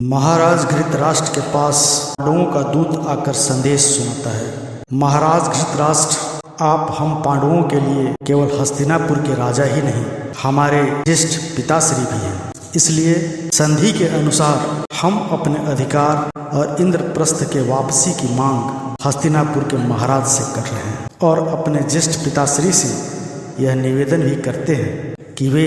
महाराज घृतराष्ट्र के पास पांडवों का दूत आकर संदेश सुनाता है। महाराज घृतराष्ट्र, आप हम पांडवों के लिए केवल हस्तिनापुर के राजा ही नहीं, हमारे ज्येष्ठ पिताश्री भी हैं। इसलिए संधि के अनुसार हम अपने अधिकार और इंद्रप्रस्थ के वापसी की मांग हस्तिनापुर के महाराज से कर रहे हैं और अपने ज्येष्ठ पिताश्री से यह निवेदन भी करते हैं कि वे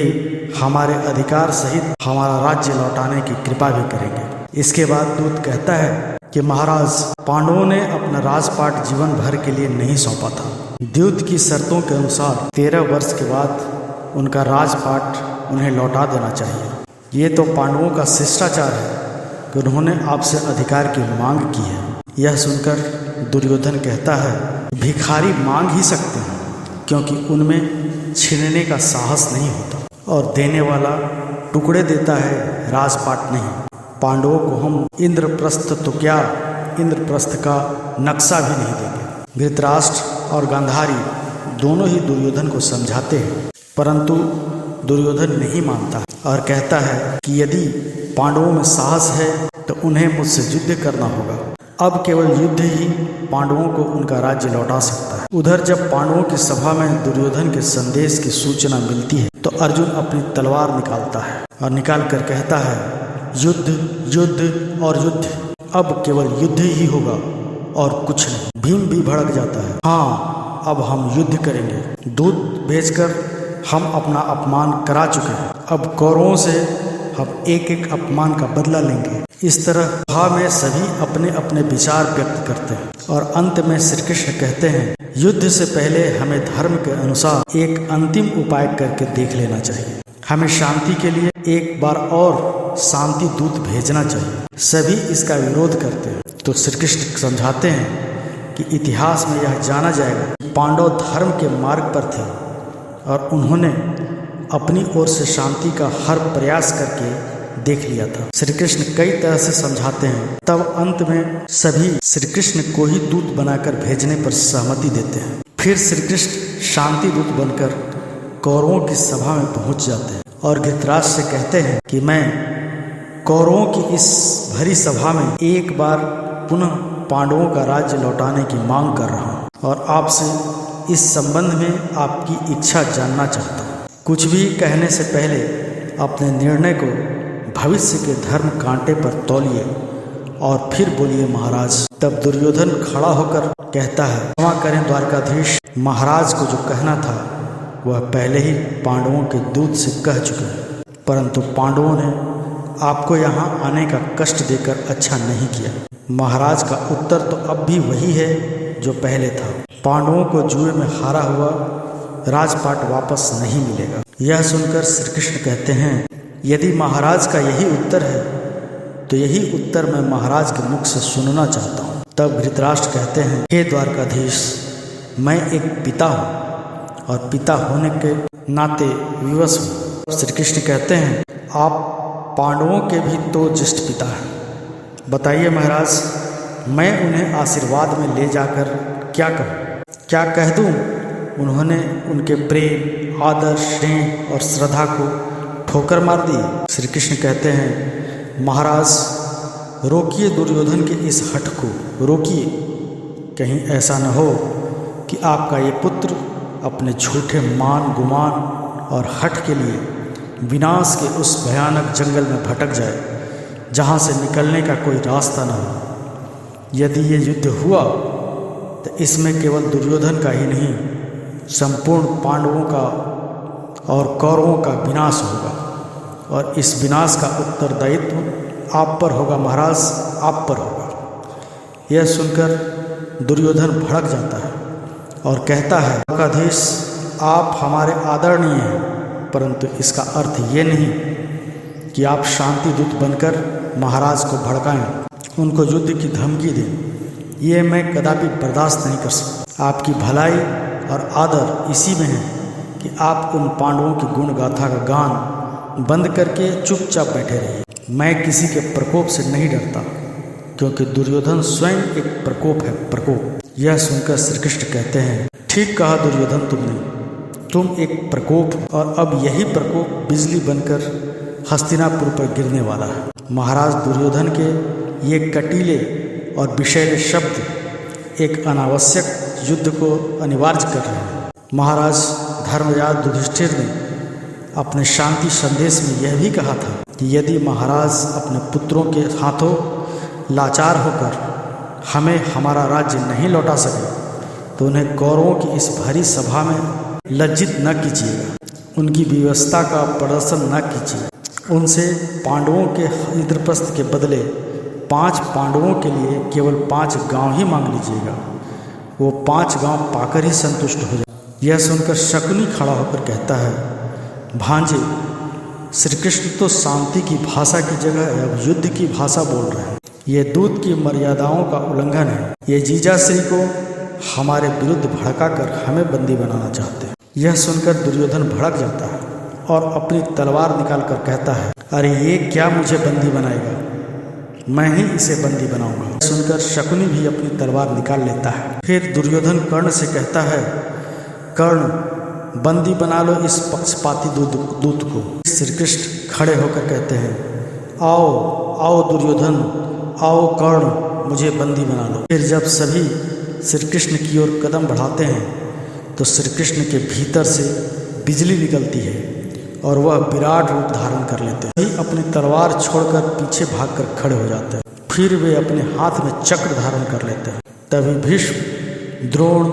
हमारे अधिकार सहित हमारा राज्य लौटाने की कृपा भी करेंगे। इसके बाद दूत कहता है कि महाराज, पांडवों ने अपना राजपाट जीवन भर के लिए नहीं सौंपा था। दूत की शर्तों के अनुसार 13 वर्ष के बाद उनका राजपाट उन्हें लौटा देना चाहिए। ये तो पांडवों का शिष्टाचार है कि उन्होंने आपसे अधिकार की मांग की है। यह सुनकर दुर्योधन कहता है, भिखारी मांग ही सकते हैं क्योंकि उनमें छीनने का साहस नहीं होता और देने वाला टुकड़े देता है, राजपाट नहीं। पांडवों को हम इंद्रप्रस्थ तो क्या, इंद्रप्रस्थ का नक्शा भी नहीं देंगे। धृतराष्ट्र और गांधारी दोनों ही दुर्योधन को समझाते हैं, परंतु दुर्योधन नहीं मानता और कहता है कि यदि पांडवों में साहस है तो उन्हें मुझसे युद्ध करना होगा। अब केवल युद्ध ही पांडवों को उनका राज्य लौटा सकता है। उधर जब पांडवों की सभा में दुर्योधन के संदेश की सूचना मिलती है तो अर्जुन अपनी तलवार निकालता है और निकाल कर कहता है, युद्ध युद्ध और युद्ध, अब केवल युद्ध ही होगा और कुछ नहीं। भीम भी भड़क जाता है, हाँ अब हम युद्ध करेंगे। दूत भेजकर हम अपना अपमान करा चुके हैं, अब कौरवों से हम एक एक अपमान का बदला लेंगे। इस तरह सभा में सभी अपने अपने विचार व्यक्त करते हैं और अंत में श्री कृष्ण कहते हैं, युद्ध से पहले हमें धर्म के अनुसार एक अंतिम उपाय करके देख लेना चाहिए। हमें शांति के लिए एक बार और शांति दूत भेजना चाहिए। सभी इसका विरोध करते हैं तो श्री कृष्ण समझाते हैं कि इतिहास में यह जाना जाएगा कि पांडव धर्म के मार्ग पर थे और उन्होंने अपनी ओर से शांति का हर प्रयास करके देख लिया था। श्री कृष्ण कई तरह से समझाते हैं, तब अंत में सभी श्री कृष्ण को ही दूत बनाकर भेजने पर सहमति देते हैं। फिर श्री कृष्ण शांति दूत बनकर कौरवों की सभा में पहुंच जाते हैं और धृतराष्ट्र से कहते हैं कि मैं कौरवों की इस भरी सभा में एक बार पुनः पांडवों का राज्य लौटाने की मांग कर रहा हूँ और आपसे इस संबंध में आपकी इच्छा जानना चाहता हूँ। कुछ भी कहने से पहले अपने निर्णय को भविष्य के धर्म कांटे पर तौलिए और फिर बोलिए महाराज। तब दुर्योधन खड़ा होकर कहता है, क्षमा करें द्वारकाधीश, महाराज को जो कहना था वह पहले ही पांडवों के दूत से कह चुके हैं, परंतु पांडवों ने आपको यहाँ आने का कष्ट देकर अच्छा नहीं किया। महाराज का उत्तर तो अब भी वही है जो पहले था, पांडवों को जुए में हारा हुआ राजपाट वापस नहीं मिलेगा। यह सुनकर श्री कृष्ण कहते हैं, यदि महाराज का यही उत्तर है तो यही उत्तर मैं महाराज के मुख से सुनना चाहता हूँ। तब धृतराष्ट्र कहते हैं, हे द्वारकाधीश, मैं एक पिता हूँ और पिता होने के नाते विवश हूँ। श्री कृष्ण कहते हैं, आप पांडवों के भी तो ज्येष्ठ पिता हैं, बताइए महाराज, मैं उन्हें आशीर्वाद में ले जाकर क्या कहूँ, क्या कह दूँ? उन्होंने उनके प्रेम, आदर, स्नेह और श्रद्धा को ठोकर मार दी। श्री कृष्ण कहते हैं, महाराज रोकिए दुर्योधन के इस हठ को, रोकिए, कहीं ऐसा न हो कि आपका ये पुत्र अपने झूठे मान, गुमान और हठ के लिए विनाश के उस भयानक जंगल में भटक जाए जहाँ से निकलने का कोई रास्ता न हो। यदि ये युद्ध हुआ तो इसमें केवल दुर्योधन का ही नहीं, संपूर्ण पांडवों का और कौरवों का विनाश होगा और इस विनाश का उत्तरदायित्व आप पर होगा महाराज, आप पर होगा। यह सुनकर दुर्योधन भड़क जाता है और कहता है, द्वारकाधीश, आप हमारे आदरणीय हैं, परंतु इसका अर्थ ये नहीं कि आप शांति दूत बनकर महाराज को भड़काएं, उनको युद्ध की धमकी दें। ये मैं कदापि बर्दाश्त नहीं कर सकता। आपकी भलाई और आदर इसी में है कि आप उन पांडवों की गुण गाथा का गान बंद करके चुपचाप बैठे रहिए। मैं किसी के प्रकोप से नहीं डरता क्योंकि दुर्योधन स्वयं एक प्रकोप है, प्रकोप। यह सुनकर श्री कृष्ण कहते हैं, ठीक कहा दुर्योधन तुमने, तुम एक प्रकोप और अब यही प्रकोप बिजली बनकर हस्तिनापुर पर गिरने वाला है। महाराज दुर्योधन के ये कटीले और विषैले शब्द एक अनावश्यक युद्ध को अनिवार्य कर रहे हैं। महाराज धर्मराज युधिष्ठिर ने अपने शांति संदेश में यह भी कहा था कि यदि महाराज अपने पुत्रों के हाथों लाचार होकर हमें हमारा राज्य नहीं लौटा सके तो उन्हें कौरवों की इस भारी सभा में लज्जित न कीजिएगा, उनकी व्यवस्था का प्रदर्शन न कीजिए। उनसे पांडवों के इंद्रप्रस्थ के बदले 5 पांडवों के लिए केवल 5 गांव ही मांग लीजिएगा, वो 5 गांव पाकर ही संतुष्ट हो जाए। यह सुनकर शकुनी खड़ा होकर कहता है, भांजे, श्री कृष्ण तो शांति की भाषा की जगह अब युद्ध की भाषा बोल रहे हैं। ये दूत की मर्यादाओं का उल्लंघन है। ये जीजाश्री को हमारे विरुद्ध भड़काकर हमें बंदी बनाना चाहते हैं। यह सुनकर दुर्योधन भड़क जाता है और अपनी तलवार निकालकर कहता है, अरे ये क्या मुझे बंदी बनाएगा, मैं ही इसे बंदी बनाऊंगा। सुनकर शकुनी भी अपनी तलवार निकाल लेता है। फिर दुर्योधन कर्ण से कहता है, कर्ण, बंदी बना लो इस पक्षपाती दूत को। श्री कृष्ण खड़े होकर कहते हैं, आओ आओ दुर्योधन, आओ कर्ण, मुझे बंदी बना लो। फिर जब सभी श्री कृष्ण की ओर कदम बढ़ाते हैं तो श्री कृष्ण के भीतर से बिजली निकलती है और वह विराट रूप धारण कर लेते हैं। वही अपनी तलवार छोड़कर पीछे भागकर खड़े हो जाते हैं। फिर वे अपने हाथ में चक्र धारण कर लेते हैं। तभी भीष्म, द्रोण,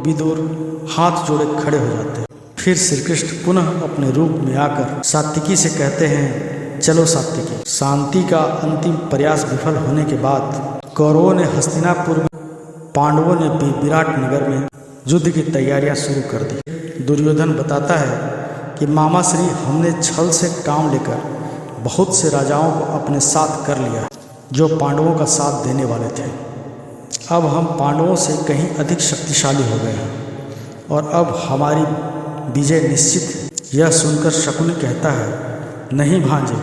विदुर हाथ जोड़े खड़े हो जाते हैं। फिर श्री कृष्ण पुनः अपने रूप में आकर सात्विकी से कहते हैं, चलो सात्विकी। शांति का अंतिम प्रयास विफल होने के बाद कौरवों ने हस्तिनापुर में, पांडवों ने विराट नगर में युद्ध की तैयारियां शुरू कर दी। दुर्योधन बताता है कि मामा श्री, हमने छल से काम लेकर बहुत से राजाओं को अपने साथ कर लिया जो पांडवों का साथ देने वाले थे। अब हम पांडवों से कहीं अधिक शक्तिशाली हो गए हैं और अब हमारी विजय निश्चित है। यह सुनकर शकुनी कहता है, नहीं भांजे,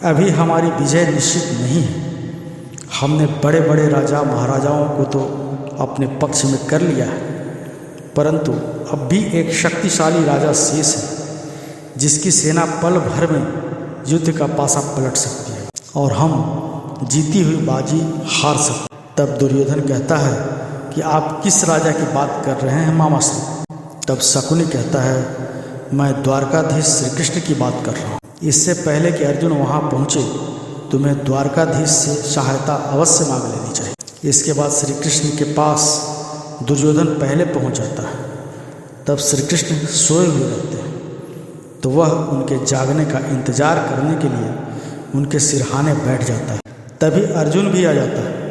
अभी हमारी विजय निश्चित नहीं है। हमने बड़े बड़े राजा महाराजाओं को तो अपने पक्ष में कर लिया है, परंतु अब भी एक शक्तिशाली राजा शेष है जिसकी सेना पल भर में युद्ध का पासा पलट सकती है और हम जीती हुई बाजी हार सकते। तब दुर्योधन कहता है कि आप किस राजा की बात कर रहे हैं मामा श्री? तब शकुनी कहता है, मैं द्वारकाधीश श्री कृष्ण की बात कर रहा हूँ। इससे पहले कि अर्जुन वहाँ पहुँचे तुम्हें द्वारकाधीश से सहायता अवश्य मांग लेनी चाहिए। इसके बाद श्री कृष्ण के पास दुर्योधन पहले पहुँच जाता है। तब श्री कृष्ण सोए हुए रहते हैं तो वह उनके जागने का इंतजार करने के लिए उनके सिरहाने बैठ जाता है। तभी अर्जुन भी आ जाता है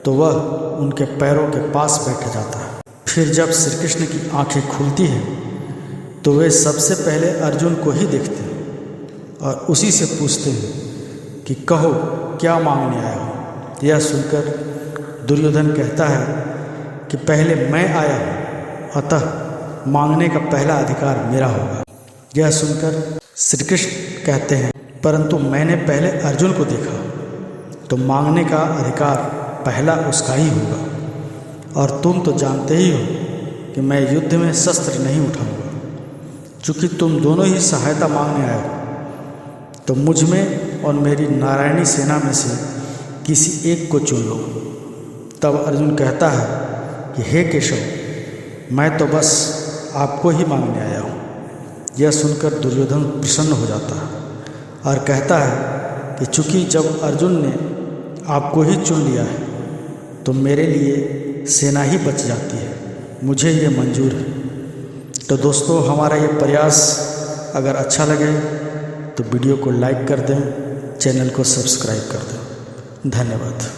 तो वह उनके पैरों के पास बैठ जाता है। फिर जब श्री कृष्ण की आंखें खुलती हैं तो वे सबसे पहले अर्जुन को ही देखते हैं और उसी से पूछते हैं कि कहो क्या मांगने आया हो। यह सुनकर दुर्योधन कहता है कि पहले मैं आया हूँ, अतः मांगने का पहला अधिकार मेरा होगा। यह सुनकर श्री कृष्ण कहते हैं, परंतु मैंने पहले अर्जुन को देखा तो मांगने का अधिकार पहला उसका ही होगा और तुम तो जानते ही हो कि मैं युद्ध में शस्त्र नहीं उठाऊंगा। चूँकि तुम दोनों ही सहायता मांगने आए हो तो मुझ में और मेरी नारायणी सेना में से किसी एक को चुन लो। तब अर्जुन कहता है कि हे केशव, मैं तो बस आपको ही मांगने आया हूँ। यह सुनकर दुर्योधन प्रसन्न हो जाता है और कहता है कि चूँकि जब अर्जुन ने आपको ही चुन लिया है तो मेरे लिए सेना ही बच जाती है, मुझे ये मंजूर है। तो दोस्तों, हमारा ये प्रयास अगर अच्छा लगे तो वीडियो को लाइक कर दें, चैनल को सब्सक्राइब कर दें। धन्यवाद।